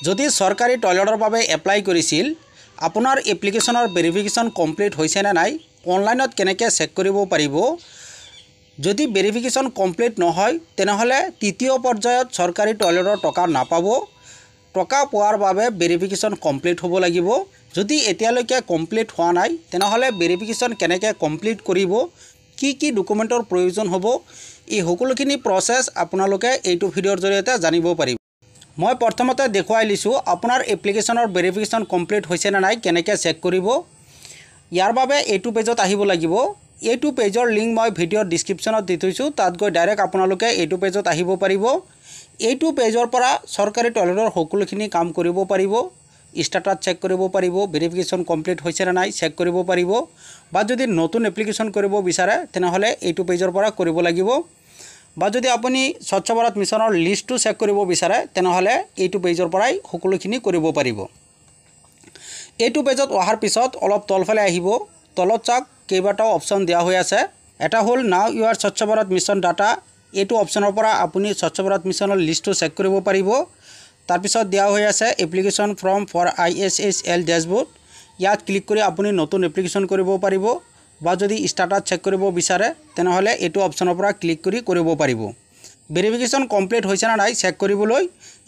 যদি সৰকাৰি টয়লেটৰ বাবে এপ্লাই কৰিছিল আপোনাৰ এপ্লিকেশনৰ ভেৰিফিকেশন কমপ্লিট হৈছে না নাই অনলাইনত কেনেকৈ চেক কৰিব পাৰিব যদি ভেৰিফিকেশন কমপ্লিট নহয় তেনেহলে তৃতীয় পৰ্যায়ত সৰকাৰি টয়লেটৰ টকা নাপাব টকা পোৱাৰ বাবে ভেৰিফিকেশন কমপ্লিট হ'ব লাগিব যদি এতিয়ালৈকে কমপ্লিট হোৱা নাই তেনেহলে ভেৰিফিকেশন কেনেকৈ কমপ্লিট কৰিব কি ডকুমেন্টৰ প্ৰয়োজন হ'ব এই সকলোখিনি প্ৰসেস আপোনালোকে এইটো ভিডিঅ'ৰ জৰিয়তে জানিব পাৰিব মই প্ৰথমতে দেখুৱাই লিছো আপোনাৰ এপ্লিকেশনৰ ভেৰিফিকেশন কমপ্লিট হৈছে না নাই কেনেকৈ চেক কৰিব ইয়াৰ বাবে এইটো পেজত আহিব লাগিব এইটো পেজৰ লিংক মই ভিডিঅ'ৰ ডেসক্ৰিপচনত দি থৈছো তাত গৈ ডাইৰেক্ট আপোনালোকে এইটো পেজত আহিব পাৰিব এইটো পেজৰ পৰা সৰকাৰি টয়লেটৰ সকলোখিনি কাম কৰিব পাৰিব স্ট্যাটাস চেক কৰিব পাৰিব ভেৰিফিকেশন কমপ্লিট হৈছে না নাই চেক কৰিব পাৰিব বা যদি নতুন এপ্লিকেশন কৰিব বিচাৰে তেনেহলে এইটো পেজৰ পৰা কৰিব লাগিব বা যদি আপুনি স্বচ্ছ ভাৰত মিছনৰ লিষ্টটো চেক কৰিব বিচাৰে তেনেহলে এইটো পেজৰ পৰাই সকলোখিনি কৰিব পাৰিব এইটো পেজত অহাৰ পিছত অলপ তলফালে আহিব তলত চাওক কেইবাটাও অপচন দিয়া হৈ আছে এটা হল নাও ইউৰ স্বচ্ছ ভাৰত মিছন ডাটা এইটো অপচনৰ পৰা আপুনি স্বচ্ছ ভাৰত মিছনৰ লিষ্টটো চেক কৰিব পাৰিব তাৰ পিছত দিয়া হৈ আছে application form for ISSL dashboard ইয়াত ক্লিক কৰি আপুনি নতুন এপ্লিকেশন কৰিব পাৰিব বা যদি স্ট্যাটাস চেক কৰিব বিচাৰে তেনেহলে এইটো অপচনৰ পৰা ক্লিক কৰি কৰিব পাৰিব ভেৰিফিকেশন কমপ্লিট হৈছে না নাই চেক কৰিবলৈ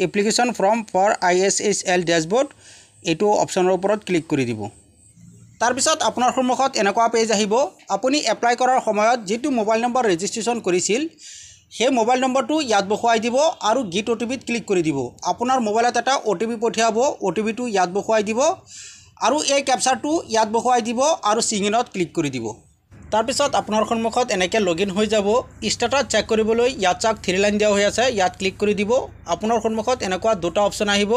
application form for ISSL dashboard এইটো অপচনৰ ওপৰত ক্লিক কৰি দিব তাৰ পিছত আপোনাৰ সন্মুখত এনেকুৱা পেজ আহিব আপুনি এপ্লাই কৰাৰ সময়ত যেটো মোবাইল নম্বৰ ৰেজিষ্ট্ৰেচন কৰিছিল সেই মোবাইল নম্বৰটো ইয়াত বহাই দিব আৰু গেট OTP-ত ক্লিক কৰি দিব আপোনাৰ মোবাইলত এটা OTP পঠিয়াব OTP-টো ইয়াত বহাই দিব আৰু এই ক্যাপচাৰটো ইয়াত বহাই দিব আৰু সিগনত ক্লিক কৰি দিব তাৰ পিছত আপোনাৰ সন্মুখত এনেকৈ লগইন হৈ যাব স্ট্যাটাস চেক কৰিবলৈ ইয়াত চাক 3 লাইন দিয়া হৈ আছে ইয়াত ক্লিক কৰি দিব আপোনাৰ সন্মুখত এনেকুৱা দুটা অপচন আহিব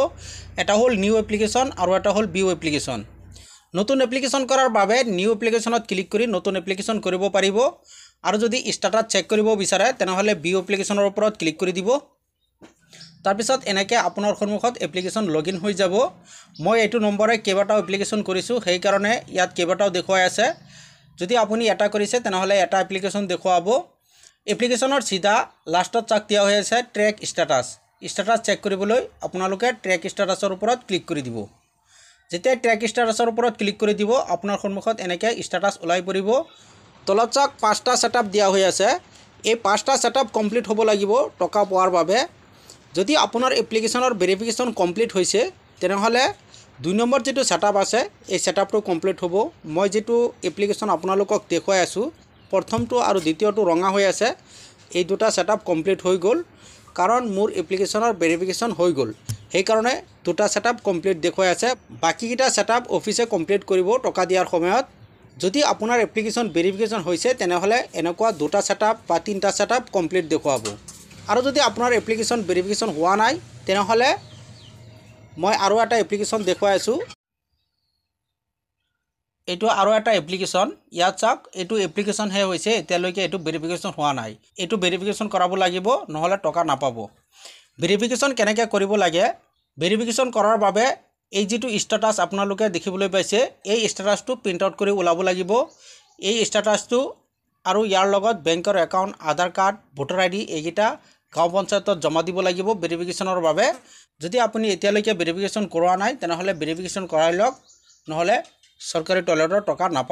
এটা হল নিউ এপ্লিকেশন আৰু এটা হল ভিউ এপ্লিকেশন নতুন এপ্লিকেশন কৰাৰ বাবে নিউ এপ্লিকেশনত ক্লিক কৰি নতুন এপ্লিকেশন কৰিব পাৰিব আৰু যদি স্ট্যাটাস চেক কৰিব বিচাৰে তেনেহলে ভিউ এপ্লিকেশনৰ ওপৰত ক্লিক কৰি দিব তাৰ পিছত এনেকৈ আপোনাৰ সন্মুখত এপ্লিকেশন লগইন হৈ যাব মই এইটো নম্বৰে কেইবাটাও এপ্লিকেশন কৰিছো সেই কাৰণে ইয়াত কেইবাটাও দেখুৱাই আছে যদি আপুনি এটা কৰিছে তেনেহলে এটা এপ্লিকেশন দেখুৱাব এপ্লিকেশনৰ সিধা লাষ্টত চাক দিয়া হৈ আছে ট্ৰেক স্ট্যাটাস চেক কৰিবলৈ আপোনালোকে ট্ৰেক স্ট্যাটাসৰ ওপৰত ক্লিক কৰি দিব যেতিয়া ট্ৰেক স্ট্যাটাসৰ ওপৰত ক্লিক কৰি দিব আপোনাৰ সন্মুখত এনেকৈ স্ট্যাটাস ওলাই পৰিব তলত চাক 5টা সেটআপ দিয়া হৈ আছে এই 5টা সেটআপ কমপ্লিট হ'ব লাগিব টকা পোৱাৰ বাবে যদি আপোনাৰ এপ্লিকেশনৰ ভেৰিফিকেশন কমপ্লিট হৈছে তেনেহলে 2 নম্বৰ যেটো সেটআপ আছে এই সেটআপটো কমপ্লিট হ'ব মই যেটো এপ্লিকেশন আপোনালোকক দেখুৱাই আছো প্ৰথমটো আৰু দ্বিতীয়টো ৰঙা হৈ আছে এই দুটা সেটআপ কমপ্লিট হৈ গল কাৰণ মোৰ এপ্লিকেশনৰ ভেৰিফিকেশন হৈ গল সেই কাৰণে দুটা সেটআপ কমপ্লিট দেখুৱাই আছে বাকিটা সেটআপ অফিসে কমপ্লিট কৰিব টকা দিয়াৰ সময়ত যদি আপোনাৰ এপ্লিকেশন ভেৰিফিকেশন হৈছে তেনেহলে এনেকুৱা দুটা সেটআপ বা তিনটা সেটআপ কমপ্লিট দেখুৱাব আৰু যদি আপোনাৰ এপ্লিকেশন ভেৰিফিকেশন হোৱা নাই তেনেহলে মই আৰু এটা এপ্লিকেশন দেখুৱাই আছো এটো আৰু এটা এপ্লিকেশন ইয়াত চাওক এটো এপ্লিকেশন হে হৈছে এতিয়ালৈকে এটো ভেৰিফিকেশন হোৱা নাই এটো ভেৰিফিকেশন কৰাব লাগিব নহলে টকা নাপাব ভেৰিফিকেশন কেনেকৈ কৰিব লাগে ভেৰিফিকেশন কৰাৰ বাবে এই যেটো স্ট্যাটাস আপোনালোকে দেখিবলৈ পাইছে এই স্ট্যাটাসটো প্ৰিন্ট আউট কৰি ওলাব লাগিব এই স্ট্যাটাসটো আৰু ইয়াৰ লগত বেংকৰ একাউন্ট আধাৰ কাৰ্ড ভোটাৰ আইডি এইগিটা গাঁও পঞ্চায়তত জমা দিব লাগিব ভেৰিফিকেশনৰ বাবে যদি আপুনি এতিয়ালৈকে ভেৰিফিকেশন কৰোৱা নাই তেনেহলে ভেৰিফিকেশন কৰাই লওক নহলে সৰকাৰি টয়লেটৰ টকা নাপাব